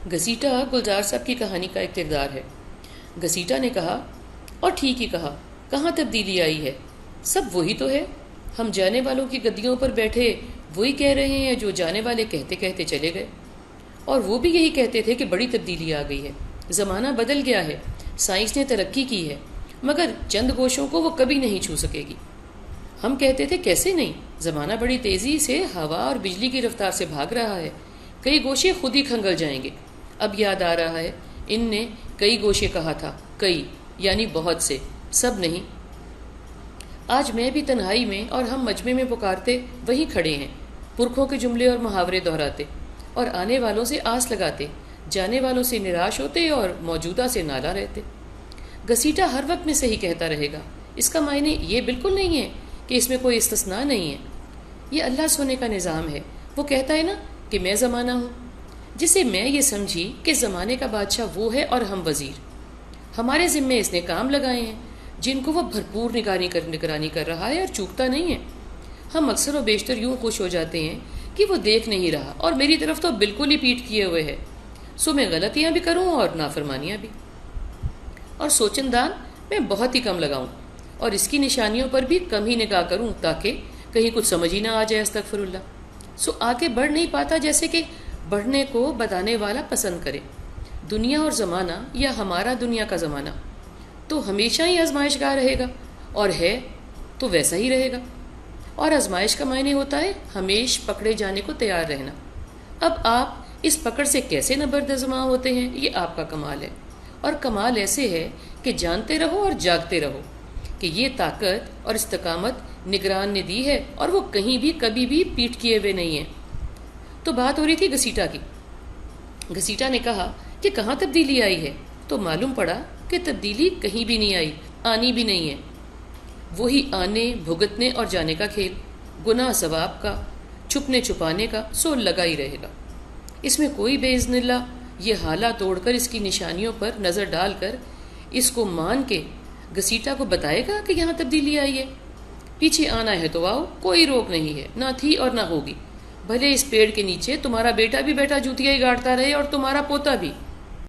گھسیٹا گلزار صاحب کی کہانی کا ایک کردار ہے۔ گھسیٹا نے کہا، اور ٹھیک ہی کہا، کہاں تبدیلی آئی ہے؟ سب وہی تو ہے۔ ہم جانے والوں کی گدیوں پر بیٹھے وہی کہہ رہے ہیں جو جانے والے کہتے کہتے چلے گئے، اور وہ بھی یہی کہتے تھے کہ بڑی تبدیلی آ گئی ہے، زمانہ بدل گیا ہے، سائنس نے ترقی کی ہے، مگر چند گوشوں کو وہ کبھی نہیں چھو سکے گی۔ ہم کہتے تھے کیسے نہیں، زمانہ بڑی تیزی سے ہوا اور بجلی کی رفتار سے بھاگ رہا ہے، کئی گوشے خود ہی کھنگل جائیں گے۔ اب یاد آ رہا ہے، ان نے کئی گوشے کہا تھا، کئی یعنی بہت سے، سب نہیں۔ آج میں بھی تنہائی میں اور ہم مجمع میں پکارتے وہیں کھڑے ہیں، پرکھوں کے جملے اور محاورے دہراتے، اور آنے والوں سے آس لگاتے، جانے والوں سے نراش ہوتے اور موجودہ سے نالاں رہتے۔ گھسیٹا ہر وقت میں صحیح کہتا رہے گا، اس کا معنی یہ بالکل نہیں ہے کہ اس میں کوئی استثناء نہیں ہے۔ یہ اللہ سونے کا نظام ہے۔ وہ کہتا ہے نا کہ میں زمانہ ہوں، جسے میں یہ سمجھی کہ زمانے کا بادشاہ وہ ہے اور ہم وزیر۔ ہمارے ذمے اس نے کام لگائے ہیں جن کو وہ بھرپور نگرانی کر رہا ہے اور چوکتا نہیں ہے۔ ہم اکثر و بیشتر یوں خوش ہو جاتے ہیں کہ وہ دیکھ نہیں رہا اور میری طرف تو بالکل ہی پیٹھ کیے ہوئے ہے، سو میں غلطیاں بھی کروں اور نافرمانیاں بھی، اور سوچندان میں بہت ہی کم لگاؤں، اور اس کی نشانیوں پر بھی کم ہی نگاہ کروں تاکہ کہیں کچھ سمجھ ہی نہ آ جائے، استغفر اللہ۔ سو آگے بڑھ نہیں پاتا جیسے کہ بڑھنے کو بتانے والا پسند کرے۔ دنیا اور زمانہ یا ہمارا دنیا کا زمانہ تو ہمیشہ ہی آزمائش گاہ رہے گا، اور ہے تو ویسا ہی رہے گا، اور آزمائش کا معنی ہوتا ہے ہمیش پکڑے جانے کو تیار رہنا۔ اب آپ اس پکڑ سے کیسے نبردازماں ہوتے ہیں، یہ آپ کا کمال ہے، اور کمال ایسے ہے کہ جانتے رہو اور جاگتے رہو کہ یہ طاقت اور استقامت نگران نے دی ہے، اور وہ کہیں بھی کبھی بھی پیٹھ کیے ہوئے نہیں ہیں۔ تو بات ہو رہی تھی گھسیٹا کی۔ گھسیٹا نے کہا کہ کہاں تبدیلی آئی ہے، تو معلوم پڑا کہ تبدیلی کہیں بھی نہیں آئی، آنی بھی نہیں ہے۔ وہی آنے، بھگتنے اور جانے کا کھیل، گناہ ثواب کا، چھپنے چھپانے کا، سو لگا ہی رہے گا۔ اس میں کوئی بے اذن اللہ یہ حالہ توڑ کر اس کی نشانیوں پر نظر ڈال کر اس کو مان کے گھسیٹا کو بتائے گا کہ یہاں تبدیلی آئی ہے۔ پیچھے آنا ہے تو آؤ، کوئی روک نہیں ہے، نہ تھی اور نہ ہوگی۔ بھلے اس پیڑ کے نیچے تمہارا بیٹا بھی بیٹا جوتیاں ہی گاڑتا رہے اور تمہارا پوتا بھی۔